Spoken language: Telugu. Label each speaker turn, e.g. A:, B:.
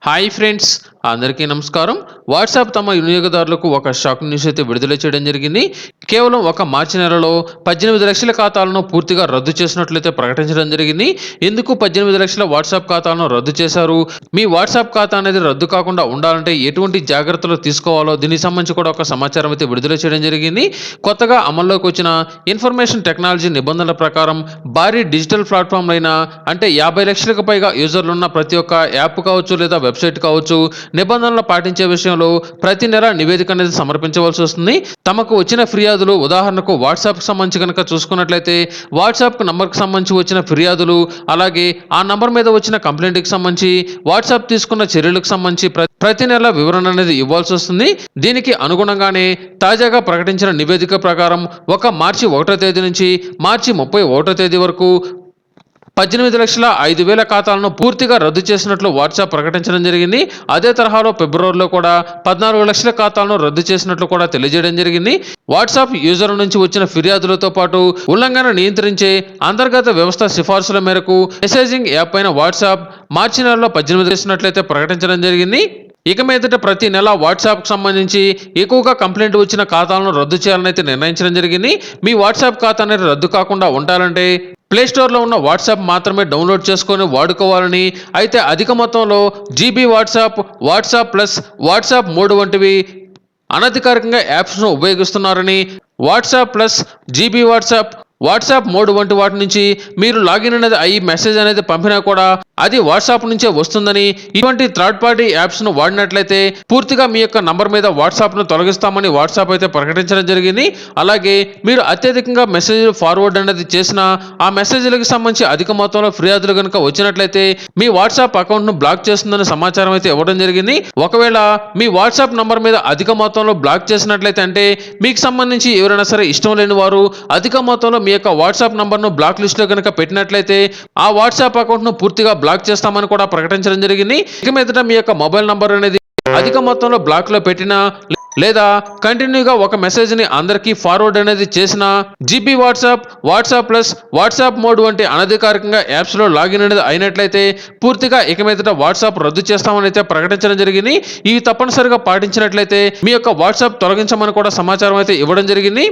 A: హాయ్ ఫ్రెండ్స్, అందరికీ నమస్కారం. వాట్సాప్ తమ వినియోగదారులకు ఒక షాకింగ్ న్యూస్ అయితే విడుదల చేయడం జరిగింది. కేవలం ఒక మార్చి నెలలో 18 లక్షల ఖాతాలను పూర్తిగా రద్దు చేసినట్లయితే ప్రకటించడం జరిగింది. ఎందుకు 18 లక్షల వాట్సాప్ ఖాతాలను రద్దు చేశారు, మీ వాట్సాప్ ఖాతా అనేది రద్దు కాకుండా ఉండాలంటే ఎటువంటి జాగ్రత్తలు తీసుకోవాలో దీనికి సంబంధించి కూడా ఒక సమాచారం అయితే విడుదల చేయడం జరిగింది. కొత్తగా అమల్లోకి వచ్చిన ఇన్ఫర్మేషన్ టెక్నాలజీ నిబంధనల ప్రకారం భారీ డిజిటల్ ప్లాట్ఫామ్లైన అంటే 50 లక్షలకు పైగా యూజర్లు ఉన్న ప్రతి ఒక్క యాప్ కావచ్చు లేదా వెబ్సైట్ కావచ్చు, నిబంధనలు పాటించే విషయంలో ప్రతి నెల నివేదిక అనేది సమర్పించవలసి వస్తుంది. తమకు వచ్చిన ఫిర్యాదులు, ఉదాహరణకు వాట్సాప్ కి సంబంధించి కనుక చూసుకున్నట్లయితే వాట్సాప్ నంబర్కి సంబంధించి వచ్చిన ఫిర్యాదులు, అలాగే ఆ నంబర్ మీద వచ్చిన కంప్లైంట్కి సంబంధించి వాట్సాప్ తీసుకున్న చర్యలకు సంబంధించి ప్రతి నెల వివరణ అనేది ఇవ్వాల్సి వస్తుంది. దీనికి అనుగుణంగానే తాజాగా ప్రకటించిన నివేదిక ప్రకారం మార్చి 1వ తేదీ నుంచి మార్చి 31వ తేదీ వరకు 18,05,000 ఖాతాలను పూర్తిగా రద్దు చేసినట్లు వాట్సాప్ ప్రకటించడం జరిగింది. అదే తరహాలో ఫిబ్రవరిలో కూడా 14 లక్షల ఖాతాలను రద్దు చేసినట్లు కూడా తెలియజేయడం జరిగింది. వాట్సాప్ యూజర్ల నుంచి వచ్చిన ఫిర్యాదులతో పాటు ఉల్లంఘన నియంత్రించే అంతర్గత వ్యవస్థ సిఫార్సుల మేరకు మెసేజింగ్ యాప్ అయిన వాట్సాప్ మార్చి నెలలో 18 చేసినట్లయితే ప్రకటించడం జరిగింది. ఇక మీదట ప్రతి నెల వాట్సాప్కి సంబంధించి ఎక్కువగా కంప్లైంట్ వచ్చిన ఖాతాలను రద్దు చేయాలని అయితే నిర్ణయించడం జరిగింది. మీ వాట్సాప్ ఖాతా అనేది రద్దు కాకుండా ఉండాలంటే ప్లేస్టోర్లో ఉన్న వాట్సాప్ మాత్రమే డౌన్లోడ్ చేసుకొని వాడుకోవాలని, అయితే అధిక మొత్తంలో GB WhatsApp, WhatsApp plus, WhatsApp mode వంటివి అనధికారికంగా యాప్స్ను ఉపయోగిస్తున్నారని, WhatsApp plus, GB WhatsApp, WhatsApp mode వంటి వాటి నుంచి మీరు లాగిన్ అనేది అయ్యి మెసేజ్ అనేది పంపినా కూడా అది వాట్సాప్ నుంచే వస్తుందని, ఇటువంటి థర్డ్ పార్టీ యాప్స్ను వాడినట్లయితే పూర్తిగా మీ యొక్క నంబర్ మీద వాట్సాప్ను తొలగిస్తామని వాట్సాప్ అయితే ప్రకటించడం జరిగింది. అలాగే మీరు అత్యధికంగా మెసేజ్ ఫార్వర్డ్ అనేది చేసిన ఆ మెసేజ్లకు సంబంధించి అధిక మొత్తంలో ఫిర్యాదులు కనుక వచ్చినట్లయితే మీ వాట్సాప్ అకౌంట్ను బ్లాక్ చేస్తుందని సమాచారం అయితే ఇవ్వడం జరిగింది. ఒకవేళ మీ వాట్సాప్ నంబర్ మీద అధిక మొత్తంలో బ్లాక్ చేసినట్లయితే, అంటే మీకు సంబంధించి ఎవరైనా సరే ఇష్టం లేని వారు అధిక మొత్తంలో మీ యొక్క వాట్సాప్ నంబర్ను బ్లాక్ లిస్ట్లో కనుక పెట్టినట్లయితే ఆ వాట్సాప్ అకౌంట్ను పూర్తిగా బ్లాక్ చేస్తామని కూడా ప్రకటించడం జరిగింది. ఇక మీదట మీ యొక్క మొబైల్ నంబర్ అనేది అధిక మొత్తంలో బ్లాక్లో పెట్టినా లేదా కంటిన్యూగా ఒక మెసేజ్ని అందరికీ ఫార్వర్డ్ అనేది చేసిన GB WhatsApp, WhatsApp plus, WhatsApp mode వంటి అనధికారికంగా యాప్స్లో లాగిన్ అనేది అయినట్లయితే పూర్తిగా ఇక మీదట వాట్సాప్ రద్దు చేస్తామని అయితే ప్రకటించడం జరిగింది. ఇవి తప్పనిసరిగా పాటించినట్లయితే మీ యొక్క వాట్సాప్ తొలగించమని కూడా సమాచారం అయితే ఇవ్వడం జరిగింది.